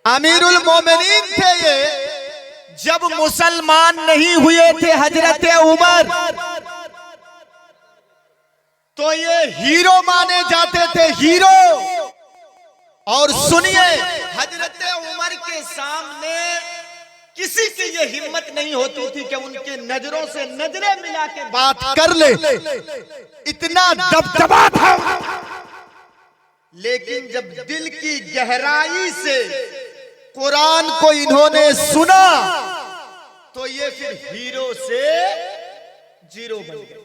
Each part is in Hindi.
अमीरुल मोमिनीन थे ये। जब मुसलमान नहीं हुए थे हजरत उमर, तो ये हीरो माने जाते थे, हीरो। और सुनिए, हजरत उमर के सामने किसी की ये हिम्मत नहीं होती थी कि उनके नजरों से नजरें मिला के बात कर ले, इतना दबदबा था। लेकिन जब दिल की गहराई से कुरान को इन्होंने सुना, तो ये फिर हीरो से जीरो बन गए।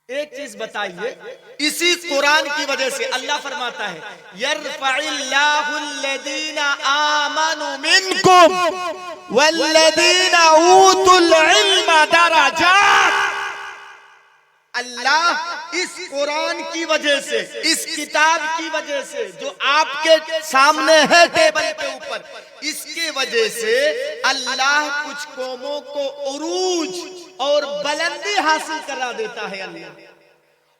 एक चीज बताइए, इसी कुरान की वजह से अल्लाह फरमाता है यरफ़इल्लाहुल्लज़ीना आमनु मिनकुम वल्लज़ीना ऊतुल इल्म दरजात। अल्लाह इस कुरान की वजह से, इस किताब की वजह से जो आपके सामने है टेबल के ऊपर, इसके वजह से अल्लाह कुछ कौमों को उरूज और बुलंदी हासिल करा देता है अल्लाह,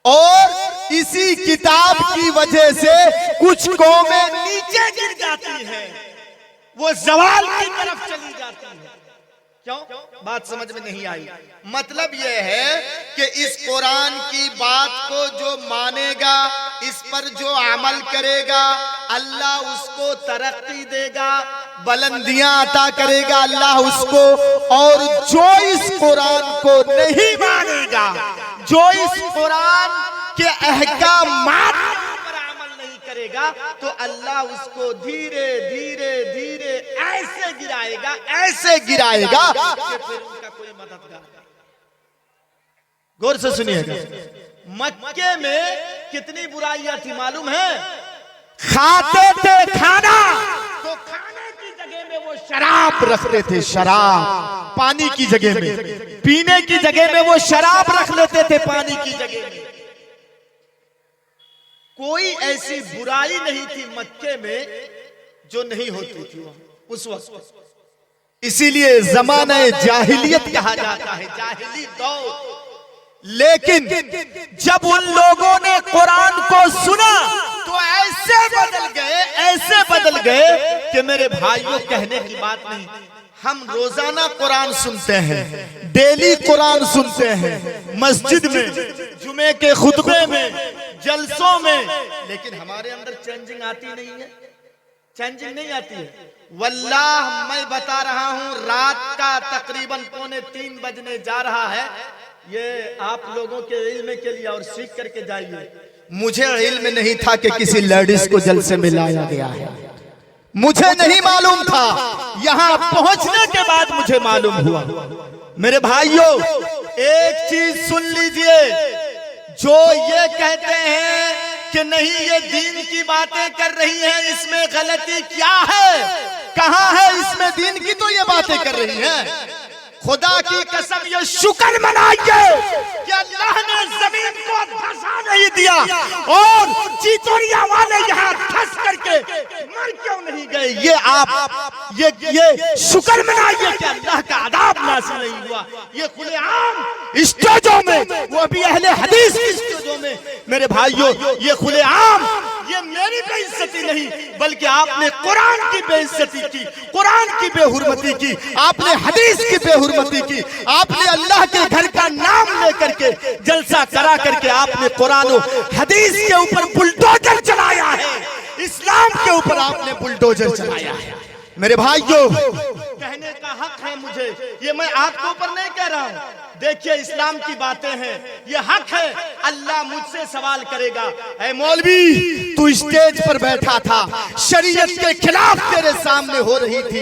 और इसी किताब की वजह से कुछ कौमें नीचे गिर जाती हैं, वो ज़वाल की तरफ चली जाती है। क्यों? बात समझ में नहीं आई। मतलब यह है कि इस कुरान की बात को जो मानेगा, इस पर जो अमल करेगा, अल्लाह उसको तरक्की देगा, बुलंदियां अता करेगा अल्लाह उसको। और जो इस कुरान को नहीं मानेगा, जो इस कुरान के अहकामात पर अमल नहीं करेगा, तो अल्लाह उसको धीरे धीरे धीरे ऐसे गिराएगा, ऐसे गिराएगा कि फिर उनका कोई मददगार नहीं। गौर से सुनिएगा, मक्के में कितनी बुराइयां थी मालूम है? खाते थे खाना, तो खाने की जगह में वो शराब रखते थे, शराब पानी की जगह में, पीने की जगह में वो शराब रख लेते थे पानी की जगह में। कोई ऐसी बुराई नहीं थी मक्के में जो नहीं होती थी उस वक्त। इसीलिए ज़माने जाहिलियत कहा जाता है, जाहिली दौर। लेकिन जब उन लोगों ने कुरान को सुना, तो ऐसे बदल गए, ऐसे बदल गए कि मेरे भाइयों, कहने की बात नहीं। हम रोजाना कुरान सुनते हैं, डेली कुरान सुनते हैं, मस्जिद में, जुमे के खुतबे में, जलसों में, लेकिन हमारे अंदर चेंजिंग आती नहीं है, चेंजिंग नहीं आती है। वल्लाह मैं बता रहा हूं, रात का तकरीबन 2:45 बजने जा रहा है। ये आप लोगों के इल्म के लिए और सीख करके जाइए। मुझे इल्म नहीं था कि किसी लेडीज को जलसे में लाया गया है, मुझे नहीं मालूम था। यहां पहुंचने के बाद मुझे मालूम हुआ। मेरे भाइयों, एक चीज सुन लीजिए, जो ये कहते हैं कि नहीं ये दीन की बातें कर रही हैं, इसमें गलती क्या है? कहां है इसमें दीन की? तो ये बातें कर रही हैं। खुदा की कसम, ये शुक्र मनाइए कि अल्लाह ने जमीन को धंसा नहीं दिया, और चितौरिया वाले यहाँ धंस करके मर क्यों नहीं गए। ये आप ये शुक्र मनाइए कि अल्लाह का अदाब नाज़िल नहीं हुआ। ये खुलेआम स्टेजों में, वो भी अहले हदीस की स्टेजों में, मेरे भाइयों, ये खुलेआम, ये मेरी बेइज्जती नहीं, बल्कि आपने कुरान की बेइज्जती की, कुरान की बेहुरमती की, आपने हदीस की बेहुरमती की, आपने अल्लाह के घर का नाम लेकर के जलसा करा करके आपने कुरान और हदीस के ऊपर बुलडोजर चलाया है, इस्लाम के ऊपर आपने बुलडोजर चलाया है। मेरे भाइयों, कहने का हक है मुझे, ये मैं आपके ऊपर नहीं कह रहा हूं। देखिए, इस्लाम की बातें हैं, ये हक है। अल्लाह मुझसे सवाल करेगा, ऐ मौलवी, तू स्टेज पर बैठा था, शरीयत के खिलाफ तेरे सामने हो रही थी,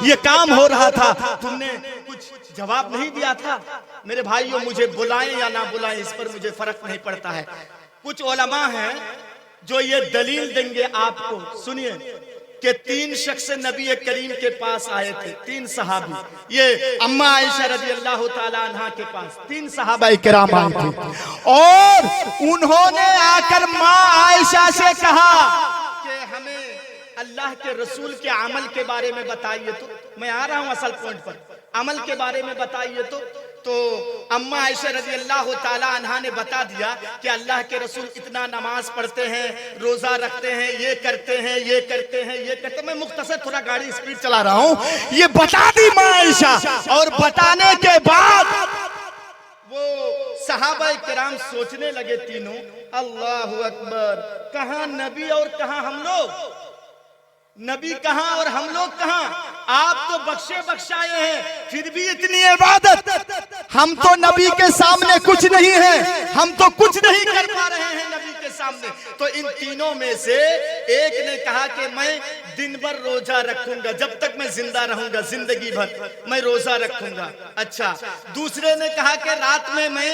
ये काम हो रहा था, तुमने कुछ जवाब नहीं दिया था। मेरे भाइयों, मुझे बुलाएं या ना बुलाएं, इस पर मुझे फर्क नहीं पड़ता है। कुछ उलमा हैं जो ये दलील देंगे आपको। सुनिए कि 3 शख्स नबी करीम के पास आए थे, 3 सहाबी, ये अम्मा आयशा रज़ी अल्लाह ताला अन्हा के पास 3 सहाबा किराम आए थे, और उन्होंने आकर माँ आयशा से कहा कि हमें अल्लाह के रसूल के अमल के बारे में बताइए। तो मैं आ रहा हूं असल पॉइंट पर, अमल के बारे में बताइए। तो अम्मा आयशा रजी अल्लाह ताला अन्हा ने बता दिया कि अल्लाह के रसूल इतना नमाज पढ़ते हैं, रोजा रखते हैं, ये करते हैं, ये करते हैं, ये करते हैं। मैं मुख्तसर थोड़ा गाड़ी स्पीड चला रहा हूँ, ये बता दी माँ आयशा। और बताने के बाद वो सहाबा किराम सोचने लगे तीनों, अल्लाहु अकबर, कहाँ नबी और कहाँ हम लोग, नबी कहाँ और हम लोग कहाँ। आप तो बख्शे बख्शाए हैं, फिर भी इतनी इबादत, हम तो नबी के सामने कुछ नहीं है, हम तो कुछ नहीं कर पा रहे हैं नबी के सामने। तो इन तीनों में से एक ने कहा कि मैं दिन भर रोजा रखूंगा, जब तक मैं जिंदा रहूंगा, जिंदगी भर मैं रोजा रखूंगा। अच्छा, दूसरे ने कहा कि रात में मैं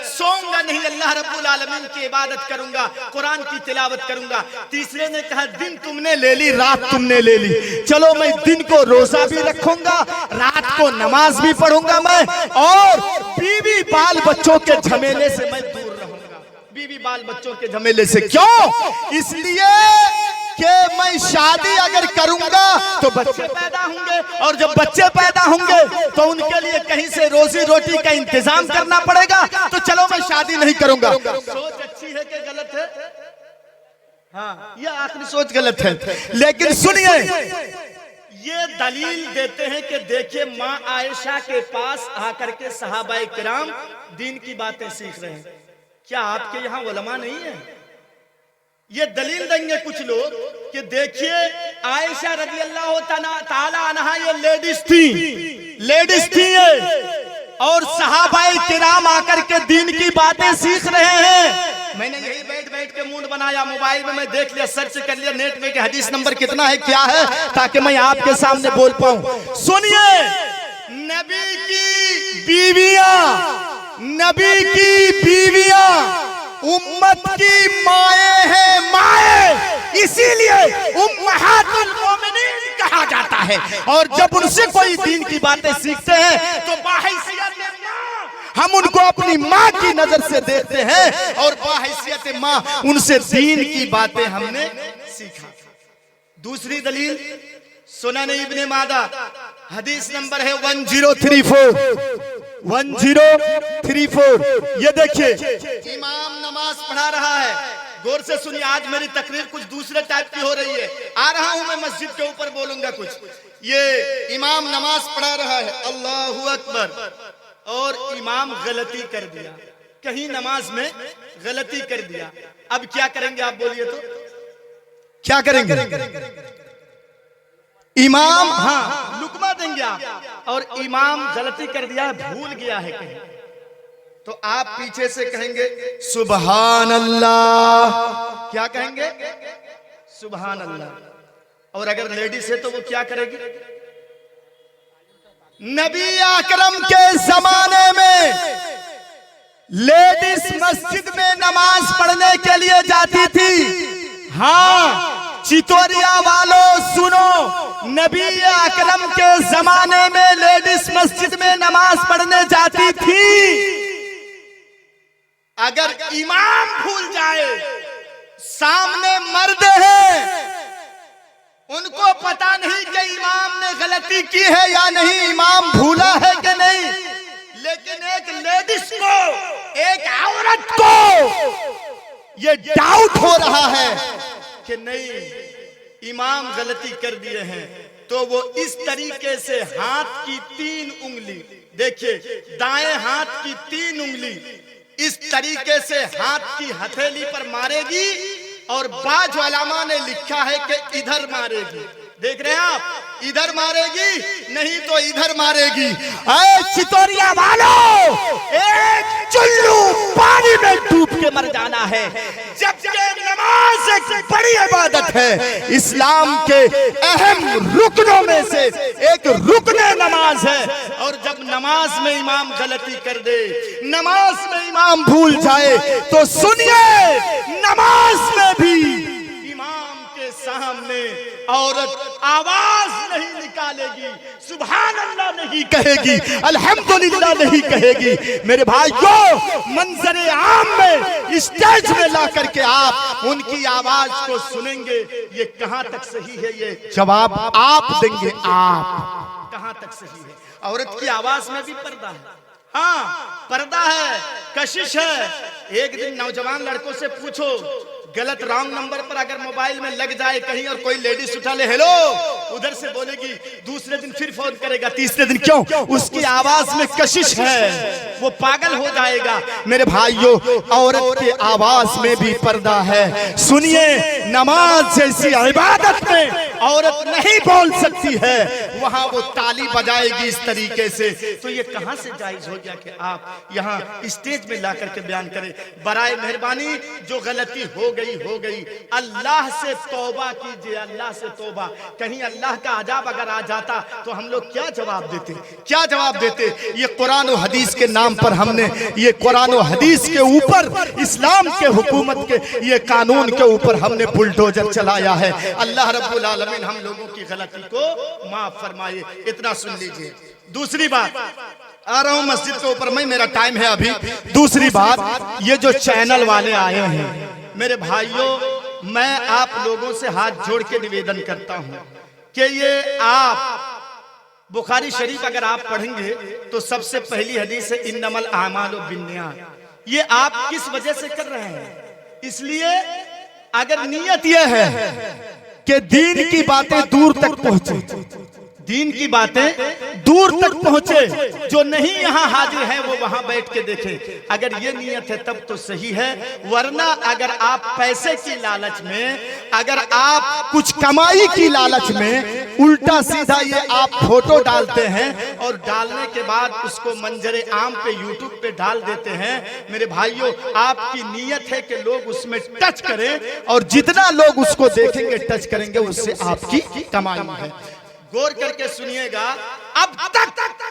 सोऊंगा नहीं, अल्लाह रब्बुल आलमीन की इबादत करूंगा, कुरान की तिलावत करूंगा। तीसरे ने कहा दिन तुमने ले ली, रात तुमने ले ली, चलो मैं दिन को रोजा भी रखूंगा, रात को नमाज भी पढ़ूंगा मैं, और बीवी बाल बच्चों के झमेले से मैं दूर रहूंगा। बीवी बाल बच्चों के झमेले से क्यों? इसलिए कि मैं शादी अगर करूंगा तो बच्चे पैदा होंगे, और जब बच्चे पैदा होंगे तो उनके लिए कहीं से रोजी रोटी का इंतजाम करना पड़ेगा, तो चलो मैं शादी नहीं करूंगा। सोच अच्छी है कि गलत है? हाँ, यह आखिरी सोच गलत है। लेकिन सुनिए, ये दलील देते हैं कि देखिए माँ आयशा के पास आकर के सहाबाए किराम दीन की बातें सीख रहे हैं। क्या आपके यहाँ उलमा नहीं है? ये दलील देंगे कुछ लोग कि देखिए आयशा रजी अल्लाह ताला अन्हा ये लेडीज थी ये, और सहाबाए किराम आकर के दीन की बातें सीख रहे हैं। मैंने यही बैठ बैठ के मूड बनाया, मोबाइल में मैं देख लिया, सर्च कर लिया नेट में कि हदीस नंबर कितना है, क्या है, ताकि मैं आपके सामने बोल पाऊं। सुनिए, नबी की बीवियां उम्मत की माए हैं, माए, इसीलिए उम्महातुल मोमिनीन कहा जाता है। और जब उनसे कोई दीन की बातें सीखते हैं तो बाहैसियत माँ हम उनको अपनी माँ की नजर से देखते हैं, और बाहैसियत माँ उनसे दीन की बातें हमने सीखा। दूसरी दलील सुनन इब्ने मादा, हदीस नंबर है 1034। ये देखिए, इमाम नमाज पढ़ा रहा है, गौर से सुनिए, आज मेरी तकरीर कुछ दूसरे टाइप की हो रही है, आ रहा हूं मैं मस्जिद के ऊपर बोलूंगा कुछ। ये इमाम नमाज पढ़ा रहा है, अल्लाहु अकबर, और इमाम गलती कर दिया, कहीं नमाज में गलती कर दिया। अब क्या करेंगे आप बोलिए तो? क्या करेंगे? इमाम, हाँ, लुकमा देंगे आप, और इमाम गलती कर दिया, भूल गया है कहीं, तो आप पीछे से कहेंगे सुभान अल्लाह। क्या कहेंगे? सुभान अल्लाह। और अगर लेडीज है तो वो क्या करेगी? नबी अकरम के जमाने में लेडीज मस्जिद में नमाज पढ़ने के लिए जाती थी। हाँ, चितौरिया वालों सुनो, नबी अकरम के जमाने में लेडीज मस्जिद में नमाज पढ़ने जाती थी। अगर इमाम भूल जाए, सामने मर्द है, उनको पता नहीं कि इमाम ने गलती की है या नहीं, इमाम भूला है कि नहीं, लेकिन एक लेडीज को, एक औरत को ये डाउट हो रहा है कि नहीं इमाम गलती कर दिए हैं, तो वो इस तरीके से हाथ की 3 उंगली, देखिए दाएं हाथ की 3 उंगली इस तरीके से हाथ की हथेली पर मारेगी, और बाज उलमा ने लिखा है कि इधर मारेगी। देख रहे हैं आप, इधर मारेगी नहीं तो इधर मारेगी। ऐ चितौरिया वालों, एक चुल्लू पानी में डूब के मर जाना है, जबकि नमाज एक बड़ी इबादत है, इस्लाम के अहम रुकनों में से एक रुकने नमाज है। और जब नमाज में इमाम गलती कर दे, नमाज में इमाम भूल जाए, तो सुनिए, नमाज में भी इमाम के सामने औरत आवाज नहीं निकालेगी, सुभान अल्लाह नहीं कहेगी, अल्हम्दुलिल्लाह नहीं कहेगी। मेरे भाइयों, मंजरे आम में स्टेज में ला करके आप उनकी आवाज को सुनेंगे, ये कहां तक सही है, ये जवाब आप देंगे। आप कहां तक सही है? औरत की आवाज में भी पर्दा है। हाँ, पर्दा है, कशिश है। एक दिन नौजवान लड़कों से पूछो, गलत रॉन्ग नंबर पर अगर मोबाइल में लग जाए कहीं और कोई लेडीज उठा ले हेलो, उधर से बोलेगी, दूसरे दिन फिर फोन करेगा, तीसरे दिन क्यों? उसकी आवाज में कशिश है, वो पागल हो जाएगा। मेरे भाइयों, औरत की आवाज में भी पर्दा है। सुनिए, नमाज जैसी इबादत में औरत नहीं बोल सकती है, वहां वो ताली बजाएगी इस तरीके से। तो ये कहां से जायज हो गया कि आप यहाँ स्टेज में ला करके बयान करें? बराए मेहरबानी, जो गलती हो गई हो गई, अल्लाह से तौबा कीजिए, अल्लाह से तौबा। कहीं अल्लाह का अजाब अगर आ जाता तो हम लोग क्या जवाब देते? क्या जवाब देते? ये कुरान और हदीस के नाम पर हमने, ये कुरान और हदीस के ऊपर, इस्लाम के हुकूमत के, ये कानून के ऊपर हमने बुलडोजर चलाया है। अल्लाह रब्बुल आलमीन हम लोगों की गलती को माफ फरमाए। इतना सुन लीजिए। दूसरी बात, आ रहा हूं मस्जिद के ऊपर मैं, मेरा टाइम है अभी। दूसरी बात, ये जो चैनल वाले आए हैं, मेरे भाइयों, मैं आप लोगों से हाथ जोड़ के निवेदन करता हूं कि ये आप बुखारी शरीफ अगर आप पढ़ेंगे तो सबसे पहली हदीस है इन्नमल आमालु बिन्नियात। ये आप किस वजह से कर रहे हैं? इसलिए अगर नियत यह है कि दीन की बातें दूर तक पहुंचे, दीन की बातें दूर तक पहुंचे, जो नहीं यहाँ हाजिर है वो वहां बैठ के देखे, अगर ये नियत है तब तो सही है। वरना अगर आप पैसे की लालच में, अगर आप कुछ कमाई की लालच में उल्टा सीधा ये आप फोटो डालते हैं और डालने के बाद उसको मंजरे आम पे यूट्यूब पे डाल देते हैं, मेरे भाइयों, आपकी नियत है कि लोग उसमें टच करें, और जितना लोग उसको देखेंगे, टच करेंगे, उससे आपकी कमाई है। गौर करके सुनिएगा, अब तक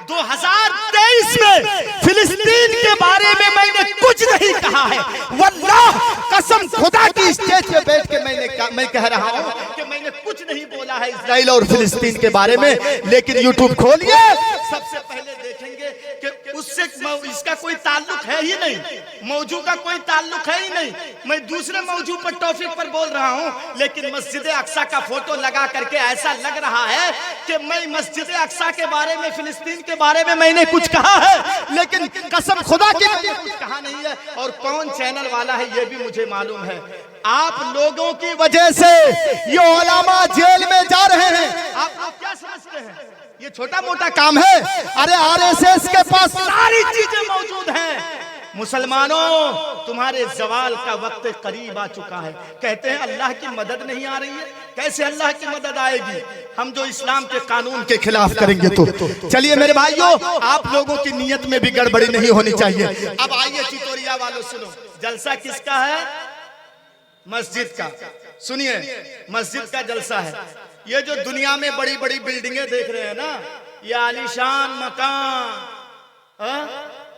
2023 में फिलिस्तीन के बारे में मैंने कुछ नहीं कहा है। वल्लाह कसम खुदा की स्टेज पे बैठ के मैं कह रहा हूं कि मैंने कुछ नहीं बोला है इस्राइल और फिलिस्तीन के बारे में। लेकिन यूट्यूब खोलिए, सबसे पहले देखेंगे कि उससे इसका कोई ताल्लुक है ही नहीं, मौजू का कोई ताल्लुक है ही नहीं। मैं दूसरे मौजू पर टॉपिक पर बोल रहा हूं, लेकिन मस्जिद अक्सा का फोटो लगा करके ऐसा लग रहा है कि मैं मस्जिद अक्सा के बारे में, फिलिस्तीन के बारे में मैंने कुछ कहा है, लेकिन कसम खुदा की मैंने कुछ कहा नहीं है। और कौन चैनल वाला है ये भी मुझे मालूम है। आप लोगों की वजह से ये उलमा जेल में जा रहे हैं। आप क्या समझते हैं ये छोटा मोटा काम है? अरे आरएसएस के पास सारी चीजें मौजूद हैं। मुसलमानों, तुम्हारे जवाल का वक्त करीब आ चुका है। कहते हैं अल्लाह की मदद नहीं आ रही है। कैसे अल्लाह की मदद आएगी? हम जो इस्लाम के कानून के खिलाफ करेंगे तो। चलिए मेरे भाइयों, आप लोगों की नीयत में भी गड़बड़ी नहीं होनी चाहिए। अब आइए चितौरिया वालों, सुनो, जलसा किसका है? मस्जिद का। सुनिए, मस्जिद का जलसा है। ये जो दुनिया में बड़ी बड़ी बिल्डिंगें देख रहे हैं ना, ये आलीशान मकान,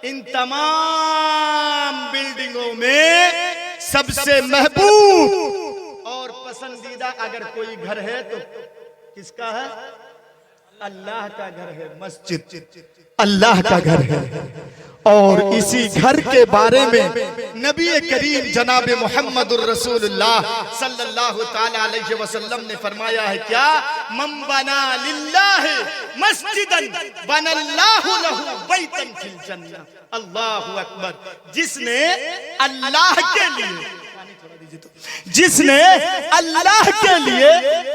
इन तमाम बिल्डिंगों में सबसे महबूब और पसंदीदा अगर कोई घर है तो किसका है? अल्लाह का घर है। मस्जिद अल्लाह का घर है। और इसी घर के बारे में नबी करीम जनाब मुहम्मदुर रसूलुल्लाह सल्लल्लाहु ताला अलैहि वसल्लम ने फरमाया है, क्या? मन बना लिल्लाहि मस्जिदन बनल्लाहु लहू बैतन फिल जन्नह। अल्लाहु अकबर। जिसने अल्लाह के लिए, जिसने अल्लाह के लिए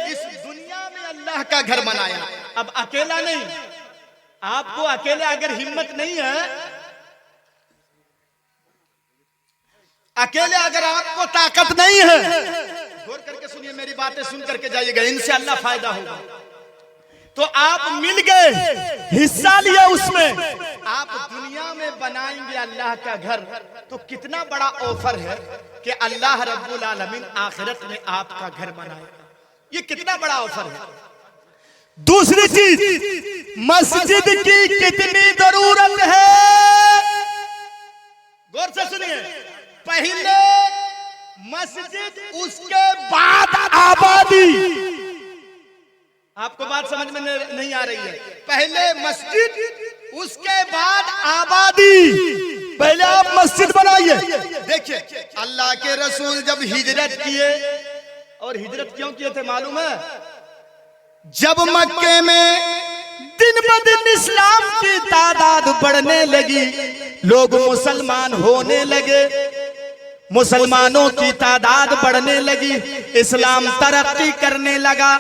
इस दुनिया में अल्लाह का घर बनाया। अब अकेला नहीं, आपको अकेले अगर हिम्मत नहीं है, अकेले अगर आपको ताकत नहीं है, गौर करके सुनिए, मेरी बातें सुन करके जाइएगा, इनसे अल्लाह फायदा होगा। तो आप मिल गए, हिस्सा लिया उसमें, आप दुनिया में बनाएंगे अल्लाह का घर, तो कितना बड़ा ऑफर है कि अल्लाह रब्बुल आलमीन आखिरत में आपका घर बनाएगा। ये कितना बड़ा ऑफर है। दूसरी चीज, मस्जिद की कितनी जरूरत है, गौर से सुनिए। पहले मस्जिद, उसके बाद आबादी। आपको बात समझ में नहीं आ रही है? पहले मस्जिद, उसके बाद आबादी। पहले आप मस्जिद बनाइए। देखिए, अल्लाह के रसूल जब हिजरत किए, और हिजरत क्यों किए थे मालूम है? जब मक्के में दिन ब दिन इस्लाम की तादाद बढ़ने लगी, लोग मुसलमान होने लगे, मुसलमानों की तादाद बढ़ने लगी, इस्लाम तरक्की करने लगा।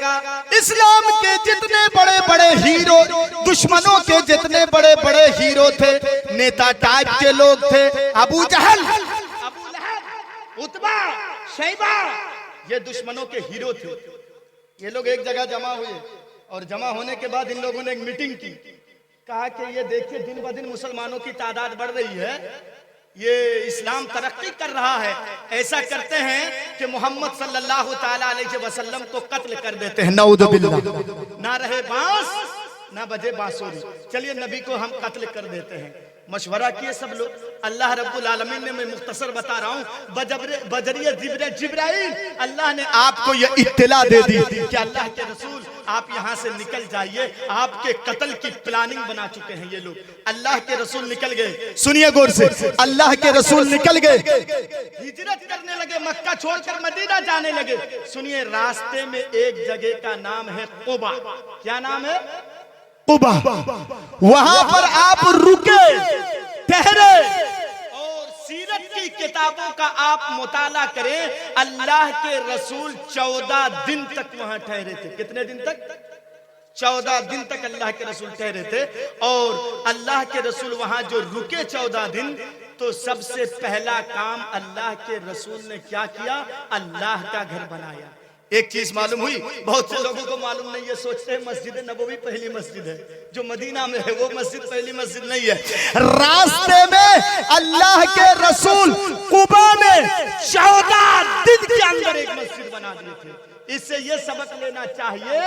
इस्लाम के जितने बड़े बड़े हीरो, दुश्मनों के जितने बड़े बड़े हीरो थे, नेता टाइप के लोग थे, अबू जहल, अबू लहब, उतबा, शैबा, ये दुश्मनों के हीरो थे। ये लोग एक जगह जमा हुए और जमा होने के बाद इन लोगों ने एक मीटिंग की, कहा कि ये देखिए दिन ब दिन मुसलमानों की तादाद बढ़ रही है, ये इस्लाम तरक्की कर रहा है, ऐसा करते हैं कि मोहम्मद सल्लल्लाहु ताला अलैहि वसल्लम को कत्ल कर देते हैं, नऊज़ बिल्लाह, ना रहे बांस ना बजे बांसुरी, चलिए नबी को हम कत्ल कर देते हैं। मशवरा किए सब लोग, अल्लाह रब्बुल आलमीन ने, मैं मुख्तसर बता रहा हूँ, बजरिए जिब्राइल अल्लाह ने आपको ये इत्तला दे दी कि अल्लाह के रसूल आप यहाँ से निकल जाइए, आपके कत्ल की प्लानिंग बना चुके हैं ये लोग। अल्लाह के रसूल निकल गए, सुनिए गौर से, अल्लाह के रसूल निकल गए, हिजरत करने लगे, मक्का छोड़कर मदीना जाने लगे। सुनिए, रास्ते में एक जगह का नाम है कुबा, क्या नाम है? कुबा। वहां पर आप रुके, ठहरे और सीरत की किताबों का आप मुताला करें। अल्लाह के रसूल 14 दिन तक वहां ठहरे थे। कितने दिन तक? 14 दिन तक अल्लाह के रसूल ठहरे थे। और अल्लाह के रसूल वहां जो रुके 14 दिन, तो सबसे पहला काम अल्लाह के रसूल ने क्या किया? अल्लाह का घर बनाया। एक चीज मालूम हुई, बहुत से लोगों को मालूम नहीं है, सोचते हैं मस्जिद नबवी पहली मस्जिद है, जो मदीना में है वो मस्जिद पहली मस्जिद नहीं है। रास्ते में अल्लाह के रसूल कुबा में 14 दिन के अंदर एक मस्जिद बना दिए थे। इससे ये सबक लेना चाहिए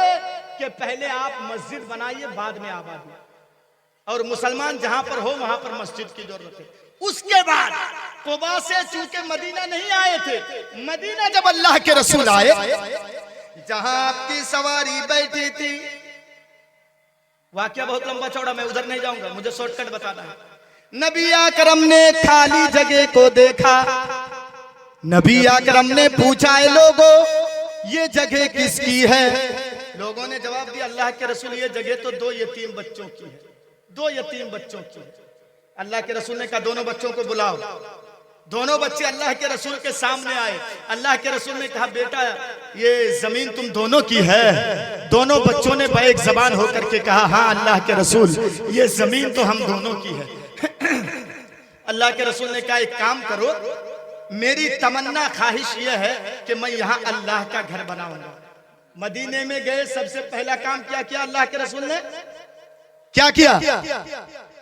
कि पहले आप मस्जिद बनाइए, बाद में आबादी, और मुसलमान जहां पर हो वहां पर मस्जिद की जरूरत है। उसके बाद कुबा से चूंकि मदीना नहीं आए थे, मदीना जब अल्लाह के रसूल आए, जहां आपकी सवारी बैठी थी, वाकया बहुत लंबा चौड़ा, मैं उधर नहीं जाऊंगा, मुझे शॉर्टकट बताना है। नबी अकरम ने खाली जगह को देखा, नबी अकरम ने पूछा, है लोगों ये जगह किसकी है? लोगों ने जवाब दिया, अल्लाह के रसूल ये जगह तो 2 यतीम बच्चों की है, 2 यतीम बच्चों की है। अल्लाह के रसूल ने कहा दोनों बच्चों को बुलाओ। दोनों बच्चे अल्लाह के रसूल के सामने आए। अल्लाह के रसूल ने कहा, बेटा ये जमीन तुम दोनों की है? दोनों बच्चों ने बैक जबान होकर के कहा, हाँ अल्लाह के रसूल ये जमीन तो हम दोनों की है। अल्लाह के रसूल ने कहा, एक काम करो, मेरी तमन्ना ख्वाहिश यह है कि मैं यहाँ अल्लाह का घर बनाऊंगा। मदीने में गए, सबसे पहला काम क्या किया अल्लाह के रसूल ने? क्या किया?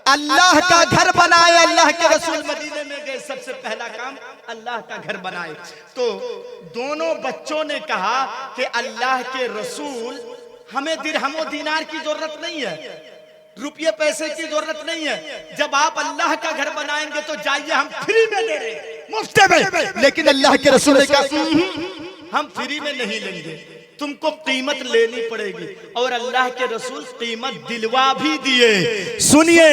अल्लाह का घर बनाए। अल्लाह के रसूल मदीने में गए, सबसे पहला काम अल्लाह का घर बनाए। तो दोनों बच्चों ने कहा कि अल्लाह के रसूल हमें दिरहमो दीनार की जरूरत नहीं है, रुपये पैसे की जरूरत नहीं है, जब आप अल्लाह का घर बनाएंगे तो जाइए, हम फ्री में दे रहे, मुफ्त में। लेकिन अल्लाह के रसूल ने कहा, हम फ्री में नहीं लेंगे, तुमको कीमत लेनी पड़ेगी। और अल्लाह के रसूल कीमत दिलवा भी दिए। सुनिए,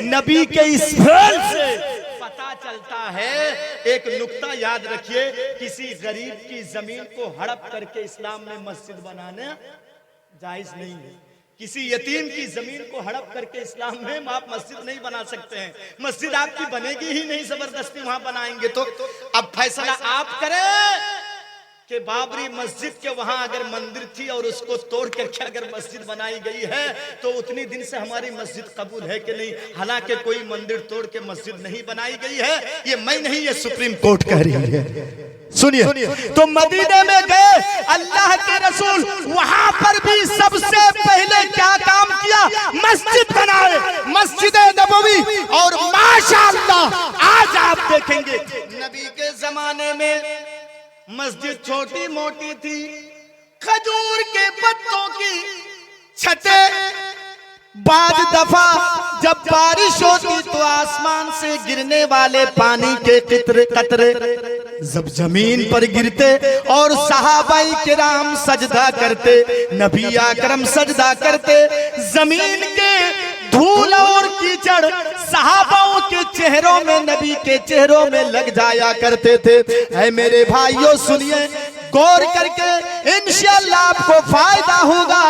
नबी के इस फेल से पता चलता है, एक नुक्ता याद रखिए, किसी गरीब की जमीन को हड़प करके इस्लाम में मस्जिद बनाना जायज नहीं है। किसी यतीम की जमीन को हड़प करके इस्लाम में आप मस्जिद नहीं बना सकते हैं। मस्जिद आपकी बनेगी ही नहीं, जबरदस्ती वहां बनाएंगे तो। अब फैसला आप करें कि बाबरी मस्जिद के वहां अगर मंदिर थी और उसको तोड़ करके अगर मस्जिद बनाई गई है, तो उतनी दिन से हमारी मस्जिद कबूल है कि नहीं? हालांकि कोई मंदिर तोड़ के मस्जिद नहीं बनाई गई है, ये मैं नहीं, ये सुप्रीम कोर्ट कह रही है। सुनिए, तो मदीने में गए अल्लाह के रसूल, वहां पर भी सबसे पहले क्या काम किया? मस्जिद बनाए, मस्जिद नबवी। और माशाअल्लाह आज आप देखेंगे, नबी के जमाने में मस्जिद छोटी मोटी थी, खजूर के पत्तों की छतें। बाद दफा जब बारिश होती तो आसमान से गिरने वाले पानी के कतरे जब जमीन पर गिरते और सहाबाई किराम सजदा करते, नबी अकरम सजदा करते, जमीन के धूल और कीचड़ सहाबाओं के चेहरों में, नबी के चेहरों में लग जाया करते थे। ऐ मेरे भाइयों सुनिए, गौर करके इंशाअल्लाह आपको फायदा होगा।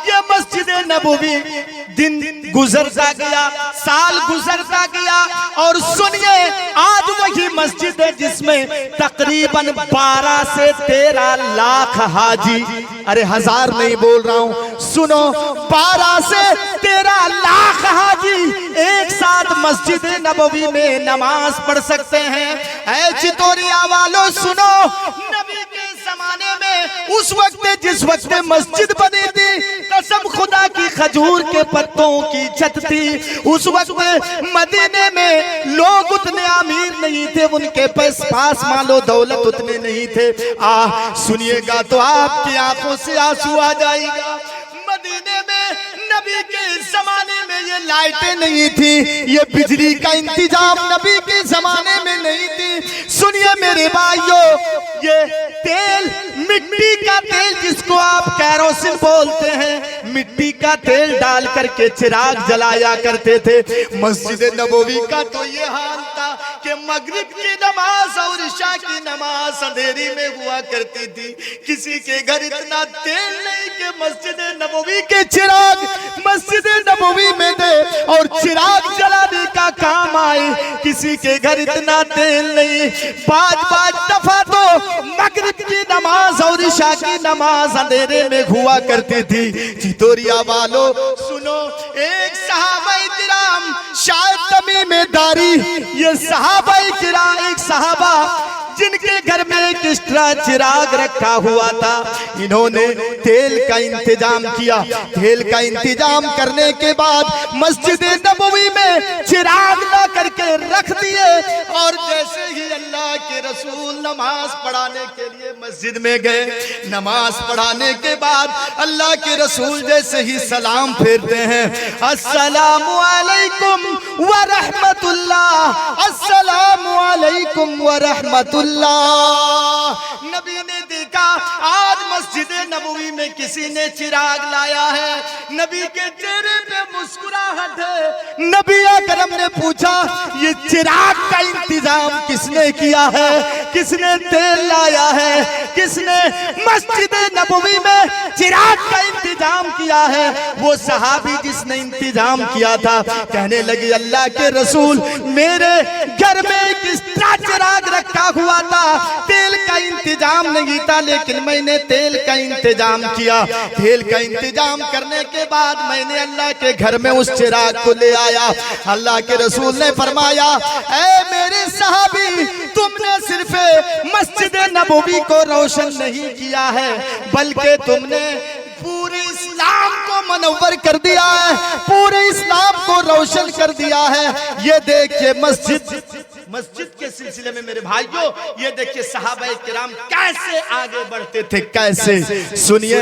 ये मस्जिद नबवी दिन गुजरता गया, साल गुजरता गया, और सुनिए आज वही मस्जिद है जिसमें तकरीबन 12 से 13 लाख हाजी, अरे हजार नहीं बोल रहा हूं, सुनो, 12 से 13 लाख हाजी एक साथ मस्जिद नबवी में नमाज पढ़ सकते हैं। ऐ चितौरिया वालों सुनो, नबी के जमाने में उस वक्त जिस वक्त मस्जिद बनी थी, कसम खुदा की खजूर के पत्तों की छत थी। उस वक्त मदीने में लोग उतने अमीर नहीं थे, उनके पास मालो दौलत उतने नहीं थे। सुनिएगा तो आपकी आंखों से आंसू आ जाएगा। मदीने में नबी के जमाने में ये लाइटें नहीं थी, ये बिजली का इंतजाम नबी के जमाने में नहीं थी। सुनिए मेरे भाइयों, ये तेल, मिट्टी का तेल जिसको आप कैरोसिन बोलते हैं, मिट्टी का तेल डाल करके चिराग जलाया करते थे। मस्जिद नबवी का तो ये हाल था कि मगरिब की नमाज और इशा की नमाज अंधेरी में हुआ करती थी। किसी के घर इतना तेल नहीं कि मस्जिद नबवी के चिराग मस्जिद नबवी में दे और चिराग जलाने का काम आए। किसी के घर इतना तेल नहीं। 5-5 दफा तो मगरिब की नमाज और इशा की नमाज अंधेरे में हुआ करती थी। चितौरिया वालों सुनो, एक सहाबाए किराम शायद तमीम दारी, ये सहाबाए किराम, एक सहाबा जिनके घर में एक एक्स्ट्रा चिराग रखा हुआ था, इन्होंने तेल का इंतजाम किया। तेल का इंतजाम करने के बाद मस्जिद नबवी में चिराग ला करके रख दिए, और जैसे ही अल्लाह के रसूल नमाज पढ़ाने के लिए मस्जिद में गए, नमाज पढ़ाने के बाद अल्लाह के रसूल जैसे ही सलाम फेरते हैं, अस्सलामु अलैकुम व रहमतुल्लाह, अस्सलामु अलैकुम व रहमतुल्लाह। नबी ने देखा आज मस्जिद नबवी में किसी ने चिराग लाया है, नबी के चेहरे पे मुस्कुराहट है। नबी अकरम ने पूछा, ये चिराग का इंतजाम किसने किया है, किसने तेल लाया है, किसने मस्जिद नबवी में चिराग का इंतजाम किया है? वो सहाबी जिसने इंतजाम किया था कहने लगी, अल्लाह के रसूल, मेरे घर में एक एक्स्ट्रा चिराग रखा हुआ था, तेल का इंतजाम नहीं था, लेकिन मैंने तेल का इंतजाम किया। तेल का इंतजाम करने के बाद मैंने अल्लाह के घर में उस चिराग को ले आया। अल्लाह के रसूल ने फरमाया, ऐ मेरे सहाबी, तुमने सिर्फ मस्जिद नबवी को रोशन नहीं किया है, बल्कि तुमने पूरे इस्लाम को मनव्वर कर दिया है, पूरे इस्लाम को रोशन कर दिया है। ये देखिए मस्जिद के सिलसिले में मेरे भाइयों, ये देखिए सहाबाए किराम कैसे आगे बढ़ते थे, कैसे। सुनिए,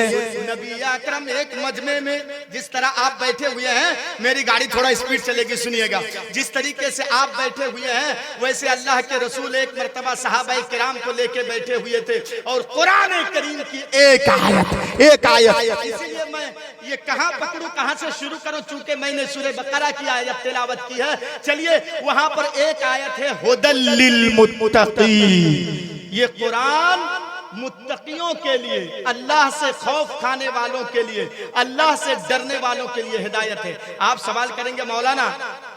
नबी अकरम एक मजमे में जिस तरह आप बैठे हुए हैं, मेरी गाड़ी थोड़ा स्पीड चलेगी, सुनिएगा, जिस तरीके से आप बैठे हुए हैं वैसे अल्लाह के रसूल एक मर्तबा सहाबाए किराम को लेके बैठे हुए थे, और कुरान करीम की एक आयत, इसीलिए मैं ये कहां पकड़ूं, कहां से शुरू करूं, चूंकि मैंने सूरह बकरा की आयत तिलावत की है। चलिए, वहां पर एक आयत है, हुदल लिल मुत्तकी। ये कुरान मुत्तकियों के लिए, अल्लाह से खौफ खाने वालों के लिए, अल्लाह से डरने वालों के लिए हिदायत है। आप सवाल करेंगे मौलाना,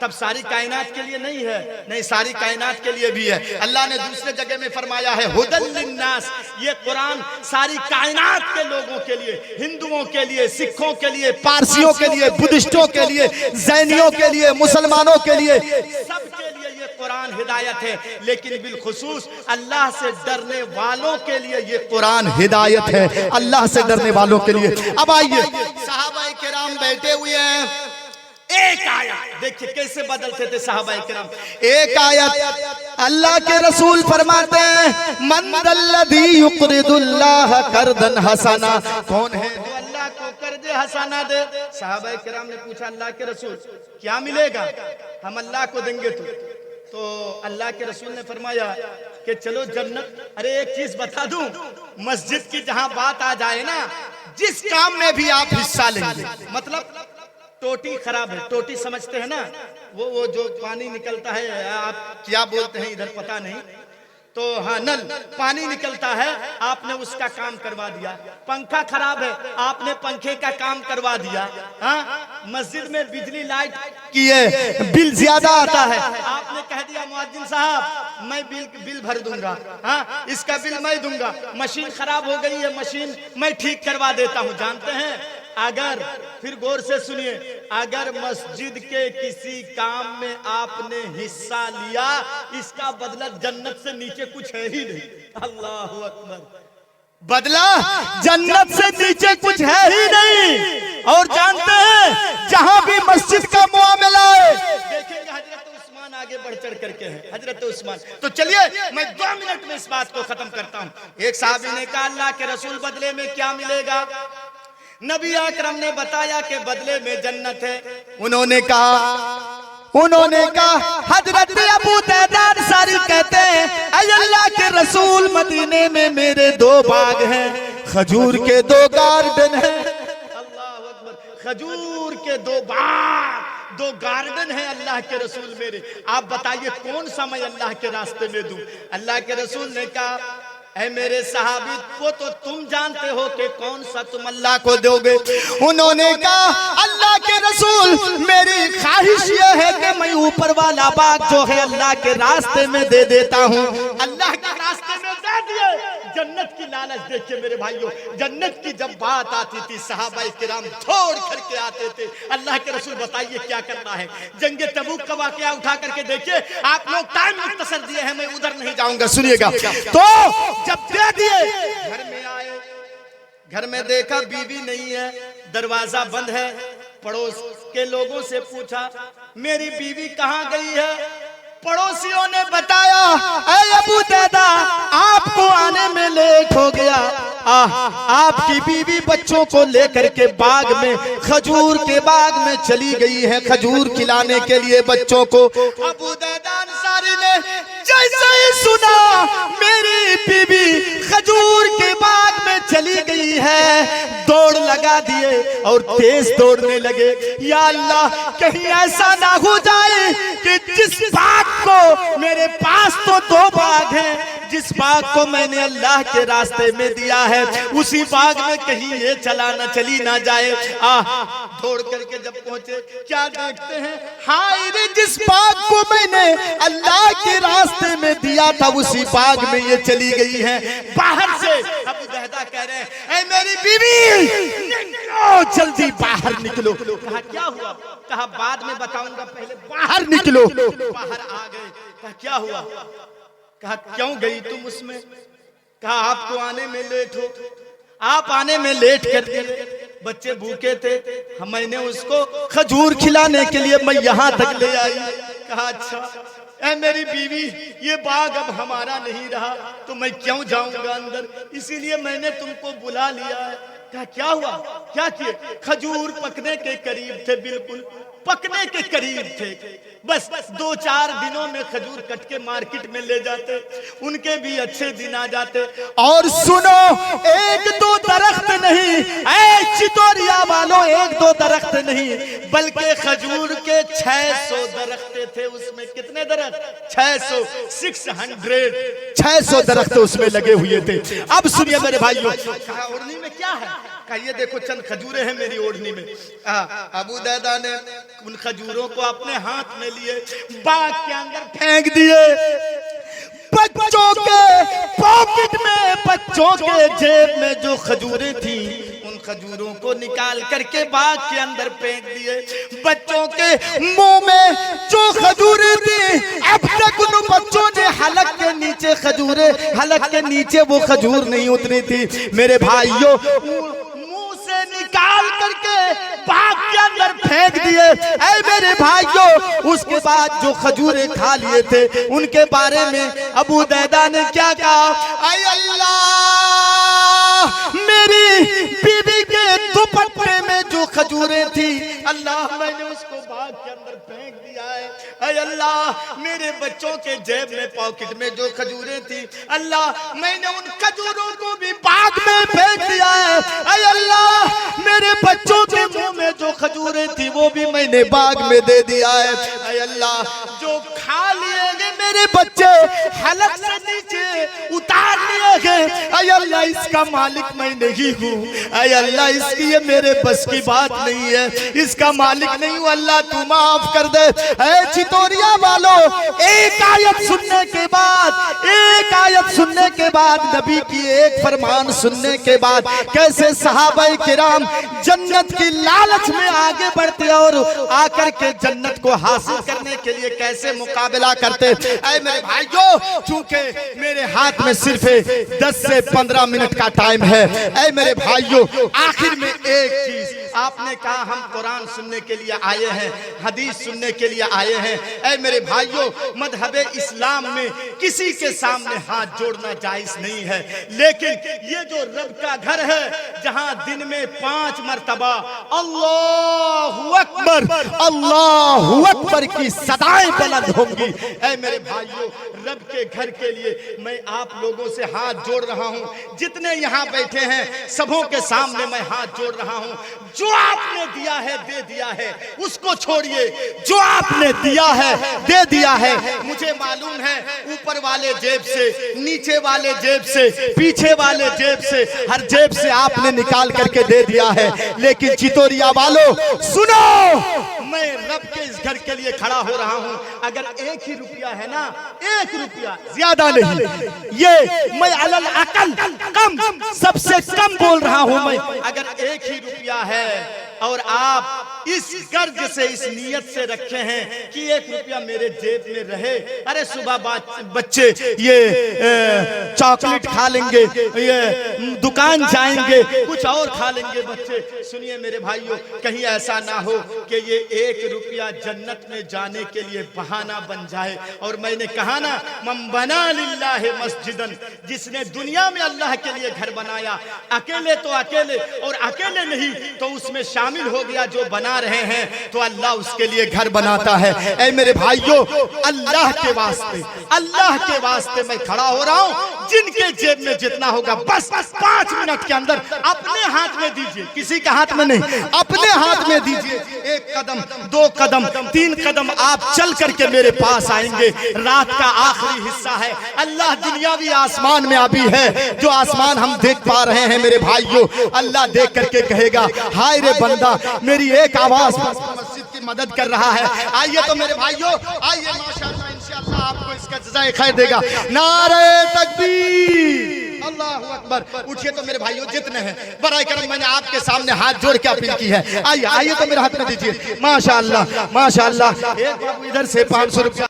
तब सारी कायनात के लिए नहीं है? नहीं, सारी कायनात के लिए भी है। अल्लाह ने दूसरे जगह में फरमाया है, हुदल लिन्नास, ये कुरान सारी कायनात के लोगों के लिए, हिंदुओं के लिए, सिखों के लिए, पारसियों के लिए, बुद्धिस्टों के लिए, जैनियों के लिए, मुसलमानों के लिए, सबके लिए ये कुरान हिदायत है। लेकिन बिलखुसूस अल्लाह से डरने वालों के लिए ये कुरान हिदायत है, अल्लाह से डरने वालों के लिए। अब आइए, सहाबाए किराम बैठे हुए हैं, एक आयत देखिए कैसे बदलते थे सहाबाए किराम। एक आयत अल्लाह के रसूल फरमाते हैं, मन दल्लज़ी युक़रिदुल्लाह कर्दन हसना, कौन है जो अल्लाह को कर्ज हसना दे? सहाबाए किराम ने पूछा, अल्लाह के रसूल क्या मिलेगा, हम अल्लाह को देंगे तो अल्लाह के रसूल ने फरमाया कि चलो जन्नत। अरे एक चीज बता दूं, मस्जिद की जहां बात आ जाए ना, जिस काम में भी आप हिस्सा लेंगे, मतलब टोटी खराब है, टोटी समझते हैं ना, वो जो पानी निकलता है, आप क्या बोलते हैं इधर पता नहीं, तो हाँ, नल पानी निकलता है, आपने उसका काम करवा दिया। पंखा खराब है, आपने पंखे का काम करवा दिया। हाँ, मस्जिद में बिजली लाइट की है, बिल ज्यादा आता है, आपने कह दिया मुअज्जिन साहब मैं बिल भर दूंगा, हाँ इसका बिल मैं दूंगा। मशीन खराब हो गई है, मशीन मैं ठीक करवा देता हूँ। जानते हैं, अगर, फिर गौर से सुनिए, अगर मस्जिद के किसी काम में आपने हिस्सा लिया, इसका बदला जन्नत से नीचे कुछ है ही नहीं। अल्लाहु अकबर, बदला जन्नत से नीचे कुछ है ही नहीं। और जानते हैं, जहां भी मस्जिद का मामला है, देखेंगे हजरत उस्मान आगे बढ़ चढ़ करके हैं, हजरत उस्मान। तो चलिए मैं 2 मिनट में इस बात को खत्म करता हूं। एक साहबी ने कहा, अल्लाह के रसूल बदले में क्या मिलेगा? नबी अकरम ने बताया कि बदले में जन्नत है। उन्होंने कहा हजरत अबू दरदा अंसारी कहते हैं, ऐ अल्लाह के रसूल, मदीने में मेरे 2 बाग हैं, खजूर के 2 गार्डन हैं। अल्लाहु अकबर, खजूर के 2 बाग, 2 गार्डन है अल्लाह के रसूल मेरे। आप बताइए कौन सा मैं अल्लाह के रास्ते में दूं? अल्लाह के रसूल ने कहा, ऐ मेरे सहाबी, वो तो तुम जानते हो कि कौन सा तुम अल्लाह को दोगे। उन्होंने कहा, अल्लाह के रसूल, मेरी ख्वाहिश ये है कि मैं ऊपर वाला बाग जो है अल्लाह के रास्ते में दे देता हूँ। अल्लाह के रास्ते में दे दिए। जन्नत की लालच देखिए मेरे भाइयों, जन्नत की जब बात आती थी, सहाबाए किराम दौड़ करके आते थे। अल्लाह के रसूल बताइए क्या करना है? जंगे तबूक का वाकया उठा करके देखिए। आप लोग टाइम मुख्तसर दिए हैं, मैं उधर नहीं जाऊंगा, सुनिएगा। तो जब दे दिए, घर में आए, घर में देखा बीवी नहीं है, दरवाजा बंद है। पड़ोस के लोगों से पूछा, मेरी बीवी कहाँ गई है? पड़ोसियों ने बताया, ऐ अबू दरदा, आपको आने में लेट हो गया। आपकी बीवी बच्चों को लेकर के बाग में, खजूर के बाग में चली गई है, खजूर खिलाने के लिए बच्चों को। अबू दरदा अंसारी ने जैसे ही सुना मेरी बीवी खजूर के बाग में चली गई है, दौड़ लगा दिए और तेज दौड़ने लगे। या अल्लाह, कहीं ऐसा ना हो जाए कि जिस बाग को, मेरे पास तो 2 बाग हैं, जिस बाग को मैंने अल्लाह के रास्ते में दिया है, उसी बाग में कहीं ये चली ना जाए। दौड़ करके जब पहुंचे, क्या देखते हैं, हाय रे, जिस बाग को मैंने अल्लाह के रास्ते में दिया था, उसी बाग में ये चली गई है। बाहर से अबू दरदा कह रहे हैं, ऐ मेरी बीवी, निकलो, जल्दी बाहर निकलो। कहा क्या हुआ? कहा बाद में बताऊंगा, पहले बाहर निकलो। बाहर आ गए। कहा क्या हुआ? कहा क्यों गई तुम उसमें? कहा आपको आने में लेट हो, आप आने में लेट कर दिए, बच्चे भूखे थे, मैंने उसको खजूर खिलाने के लिए मैं यहाँ तक ले आई। कहा अच्छा, ऐ मेरी बीवी, ये बाग अब हमारा नहीं रहा, तो मैं क्यों जाऊंगा अंदर, इसीलिए मैंने तुमको बुला लिया है। कहा क्या हुआ? क्या किए? खजूर पकने के करीब थे, बिल्कुल पकने के करीब थे, बस 2-4 दिनों में खजूर कट के मार्केट में ले जाते, उनके भी अच्छे दिन आ जाते। और सुनो, 1-2 दरख्त नहीं, ऐ चितौरिया वालों, 1-2 दरख्त नहीं, बल्कि खजूर के 600 दरख्त थे उसमें। कितने दरख्त? 600 दरख्त उसमें लगे हुए थे। अब सुनिए मेरे भाइयों, कहा ओढ़नी में क्या है? कहा ये देखो चंद खजूरें हैं मेरी ओढ़नी में। अबू दरदा ने उन खजूरों को अपने हाथ में लिए, बाग के अंदर फेंक दिए। बच्चों के पॉकेट में, बच्चों के जेब में जो खजूरें थी, उन खजूरों को निकाल करके बाग के अंदर फेंक दिए। बच्चों के मुंह में जो खजूरें थी, अब तक उन बच्चों ने हलक के नीचे खजूरें, हलक के नीचे वो खजूर नहीं उतरी थी। मेरे भाइयों, मुंह से निकाल करके बाग के अंदर फेंक दिए। ऐ मेरे भाइयों, उसके बाद जो खजूरें खा लिए थे, उनके बारे में अबू दरदा ने क्या कहा? ऐ अल्लाह, मेरी बीवी के दुपट्टे में जो खजूरें थी, अल्लाह मैंने उसको बाग के अंदर फेंक दिया है। ऐ अल्लाह, मेरे बच्चों के जेब में, पॉकेट में जो खजूरें थी, अल्लाह मैंने उन खजूरों को भी बाग में फेंक दिया है। ऐ अल्लाह, मेरे बच्चों के मुंह में जो खजूरें थी, वो भी मैंने बाग में दे दिया है। ऐ अल्लाह, जो खा लिए मेरे बच्चे, हलक से नीचे अल्लाह इसका मालिक मैं नहीं हूँ, ऐ अल्लाह इसकी ये मेरे बस की बात नहीं है, इसका मालिक नहीं हूँ, अल्लाह तू माफ कर दे। ऐ चितौरिया वालों, एक आयत सुनने के बाद, एक आयत सुनने के बाद, नबी की एक फरमान सुनने के बाद कैसे सहाबाए किराम जन्नत की लालच में आगे बढ़ते और आकर के जन्नत को हासिल करने के लिए कैसे मुकाबला करते। ऐ मेरे भाइयों, चूंकि मेरे हाथ में सिर्फ 10 से 15 मिनट का टाइम है, ऐ मेरे भाइयों, आखिर में एक चीज, आपने कहा हम कुरान सुनने के लिए आए हैं, हदीस सुनने के लिए आए हैं। ऐ मेरे भाइयों, मजहब इस्लाम में किसी के सामने हाथ जोड़ना जायज नहीं है, लेकिन ये जो रब का घर है जहां दिन में 5 मरतबा अल्लाहु अकबर, अल्लाहु अकबर की सदाएं बुलंद होंगी। ऐ मेरे भाइयों, रब के घर के लिए मैं आप लोगों से हाथ जोड़ रहा हूं, जितने यहाँ बैठे हैं सबों के सामने मैं हाथ जोड़ रहा हूं। जो आपने दिया है दे दिया है, उसको छोड़िए, जो आपने दिया है दे दिया है। मुझे मालूम है ऊपर वाले जेब से, नीचे वाले जेब से, पीछे वाले जेब से, हर जेब से आपने निकाल करके दे दिया है, लेकिन चितौरिया वालों सुनो, मैं रब के इस घर के लिए खड़ा हो रहा हूं। अगर 1 ही रुपया है ना, 1 रुपया, ज्यादा नहीं, ये मैं अलल अकल कम, सबसे कम बोल रहा हूं मैं, अगर 1 ही रुपया है और आप इस कर्ज से, इस नियत से रखे हैं कि 1 रुपया मेरे जेब में रहे, अरे सुबह बच्चे ये चॉकलेट खा लेंगे, ये दुकान जाएंगे, कुछ और खा लेंगे बच्चे। सुनिए मेरे भाइयों, कहीं ऐसा ना हो कि ये 1 रुपया जन्नत में जाने के लिए बहाना बन जाए। और मैंने कहा ना, मन बना लिल्लाहि मस्जिदन, जिसने दुनिया में अल्लाह के लिए घर बनाया, अकेले तो अकेले, और अकेले नहीं तो उसमें शामिल हो गया जो बना रहे हैं, तो अल्लाह उसके लिए घर बनाता है। ऐ मेरे भाइयों, अल्लाह के वास्ते, अल्लाह के वास्ते मैं खड़ा हो रहा हूं। जिनके जेब में जितना होगा बस 5 मिनट के अंदर अपने हाथ में दीजिए, किसी के हाथ में नहीं, अपने हाथ में दीजिए। 1 कदम, 2 कदम, 3 कदम आप चल करके मेरे पास आएंगे। रात का आखिरी हिस्सा है, अल्लाह दुनियावी आसमान में अभी है, जो आसमान हम देख पा रहे हैं मेरे भाइयों, अल्लाह देख करके कहेगा, हाय रे बंदा, मेरी एक आवाज मस्जिद की मदद कर रहा है। आइए तो मेरे भाइयों, आइए, माशाअल्लाह, इंशाअल्लाह आपको इसका जज़ाए खैर देगा। नारे तकबीर, अल्लाहु अकबर। उठिए तो मेरे भाइयों, जितने हैं बराए करम, मैंने आपके सामने हाथ जोड़ के अपील की है। आइए, आइए तो मेरे हाथ में दीजिए। माशाअल्लाह, माशाअल्लाह। एक बाबू इधर से 500 रुपया